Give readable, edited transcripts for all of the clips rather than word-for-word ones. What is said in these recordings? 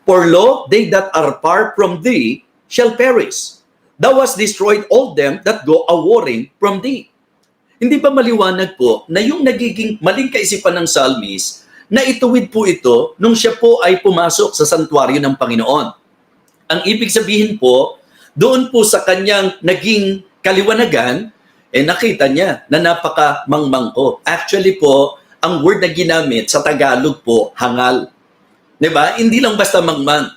For lo, they that are far from thee shall perish. Thou hast destroyed all them that go a-warring from thee. Hindi ba maliwanag po na yung nagiging maling kaisipan ng psalmist na ituwid po ito nung siya po ay pumasok sa santuario ng Panginoon? Ang ibig sabihin po, doon po sa kanyang naging kaliwanagan, nakita niya na napaka-mangmang. Actually po, ang word na ginamit sa Tagalog po, hangal. Diba? Hindi lang basta mangmang.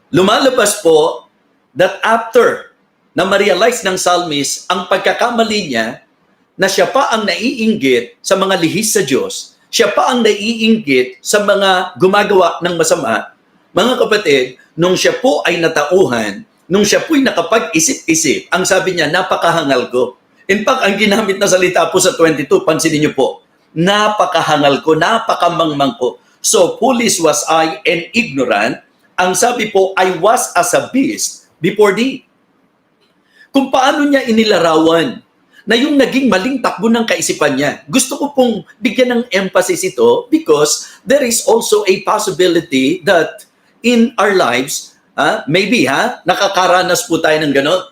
Lumalabas po that after na ma-realize ng psalmist ang pagkakamali niya na siya pa ang naiinggit sa mga lihis sa Diyos, siya pa ang naiinggit sa mga gumagawa ng masama, mga kapatid, nung siya po ay natauhan, nung siya po'y nakapag-isip-isip, ang sabi niya, napakahangal ko. In fact, ang ginamit na salita po sa 22, pansinin niyo po, napakahangal ko, napakamangmang ko. So foolish was I and ignorant. Ang sabi po, I was as a beast before thee. Kung paano niya inilarawan na yung naging maling takbo ng kaisipan niya. Gusto ko pong bigyan ng emphasis ito because there is also a possibility that in our lives, maybe nakakaranas po tayo ng ganon.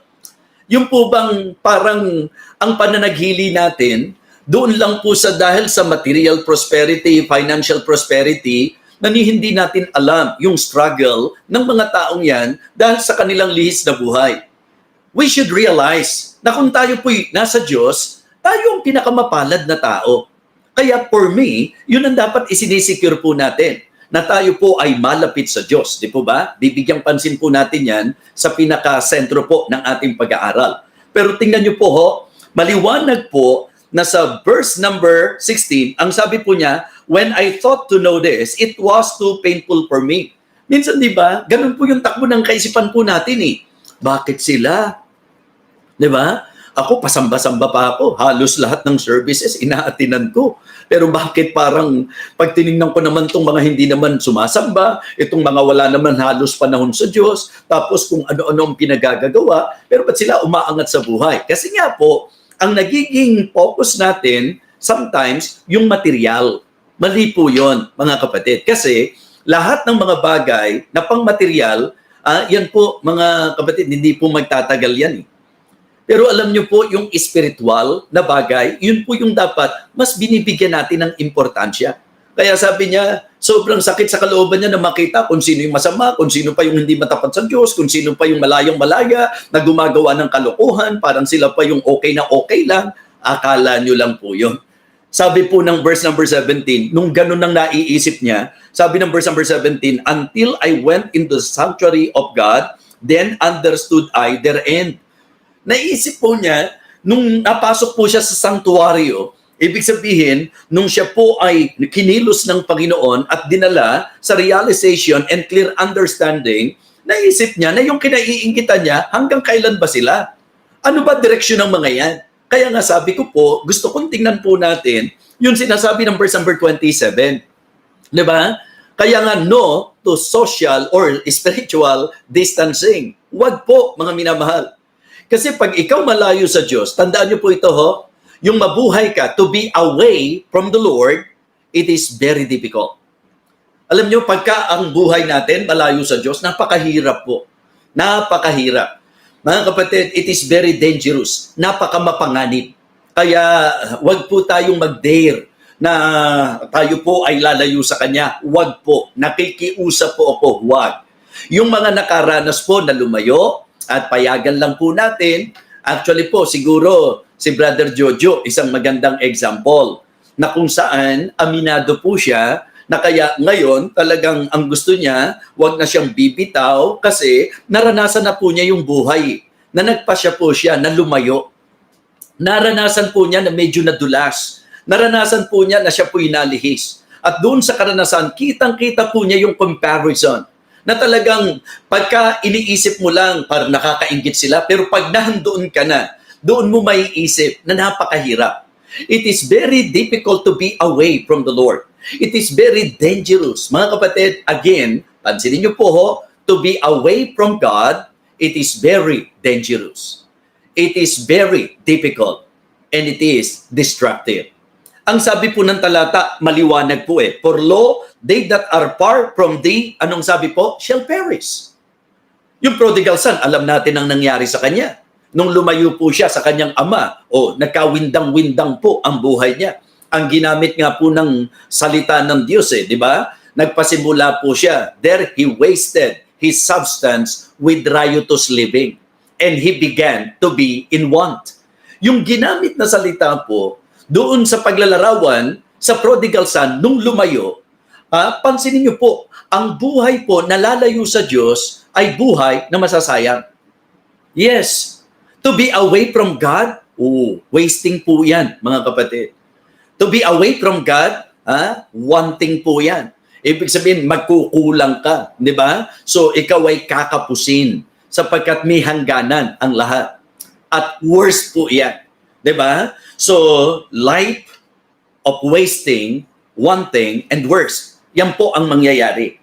Yung po bang parang ang pananaghili natin, doon lang po sa dahil sa material prosperity, financial prosperity, na hindi natin alam yung struggle ng mga taong yan dahil sa kanilang lihis na buhay. We should realize na kung tayo po'y nasa Diyos, tayo ang pinakamapalad na tao. Kaya for me, yun ang dapat isinisecure po natin, na tayo po ay malapit sa Diyos. Di po ba? Bibigyang pansin po natin yan sa pinaka-sentro po ng ating pag-aaral. Pero tingnan nyo po, maliwanag po na sa verse number 16, ang sabi po niya, when I thought to know this, it was too painful for me. Minsan, di ba, ganun po yung takbo ng kaisipan po natin eh. Bakit sila? Di ba? Ako, pasamba-samba pa ako. Halos lahat ng services, inaatinan ko. Pero bakit parang, pag tinignan ko naman itong mga hindi naman sumasamba, itong mga wala naman halos panahon sa Diyos, tapos kung ano-ano ang pinagagagawa, pero ba't sila umaangat sa buhay? Kasi nga po, ang nagiging focus natin, sometimes, yung material. Mali po yun, mga kapatid. Kasi, lahat ng mga bagay na pang material, yan po, mga kapatid, hindi po magtatagal yan eh. Pero alam nyo po, yung spiritual na bagay, yun po yung dapat mas binibigyan natin ng importansya. Kaya sabi niya, sobrang sakit sa kalooban niya na makita kung sino yung masama, kung sino pa yung hindi matapat sa Diyos, kung sino pa yung malayang-malaya na gumagawa ng kalokohan, parang sila pa yung okay na okay lang. Akala nyo lang po yun. Sabi po ng verse number 17, nung ganun nang naiisip niya, sabi ng verse number 17, until I went in the sanctuary of God, then understood I their end. Naisip po niya, nung napasok po siya sa sanctuaryo, ibig sabihin, nung siya po ay kinilos ng Panginoon at dinala sa realization and clear understanding, naisip niya na yung kinaiinggitan niya, hanggang kailan ba sila? Ano ba direksyon ng mga yan? Kaya nga sabi ko po, gusto kong tingnan po natin yung sinasabi ng verse number 27. Diba? Kaya nga no to social or spiritual distancing. Huwag po, mga minamahal. Kasi pag ikaw malayo sa Diyos, tandaan niyo po ito yung mabuhay ka to be away from the Lord, it is very difficult. Alam niyo, pagka ang buhay natin malayo sa Diyos, napakahirap po. Napakahirap. Mga kapatid, it is very dangerous. Napakamapanganib. Kaya wag po tayong mag-dare na tayo po ay lalayo sa Kanya. Wag po. Nakikiusap po ako, wag. Yung mga nakaranas po na lumayo, at payagan lang po natin, actually po, siguro si Brother Jojo, isang magandang example, na kung saan aminado po siya, na kaya ngayon talagang ang gusto niya, wag na siyang bibitaw kasi naranasan na po niya yung buhay, na nagpasya po siya na lumayo. Naranasan po niya na medyo nadulas. Naranasan po niya na siya po inalihis. At doon sa karanasan, kitang-kita po niya yung comparison, na talagang pagka iniisip mo lang, parang nakakaingit sila, pero pag nahandoon ka na, doon mo may isip na napakahirap. It is very difficult to be away from the Lord. It is very dangerous. Mga kapatid, again, pansinin niyo po to be away from God, it is very dangerous. It is very difficult, and it is destructive. Ang sabi po ng talata, maliwanag po eh. For lo, they that are far from thee, anong sabi po? Shall perish. Yung prodigal son, alam natin ang nangyari sa kanya. Nung lumayo po siya sa kanyang ama, nagkawindang-windang po ang buhay niya. Ang ginamit nga po ng salita ng Diyos di ba? Nagpasimula po siya. There he wasted his substance with riotous living. And he began to be in want. Yung ginamit na salita po, doon sa paglalarawan sa prodigal son, nung lumayo, pansinin niyo po, ang buhay po na lalayo sa Diyos ay buhay na masasayang. Yes, to be away from God, wasting po yan, mga kapatid. To be away from God, wanting po yan. Ibig sabihin, magkukulang ka, di ba? So, ikaw ay kakapusin sapagkat may hangganan ang lahat. At worse po yan, di ba? So, life of wasting, wanting, and worse. Yan po ang mangyayari.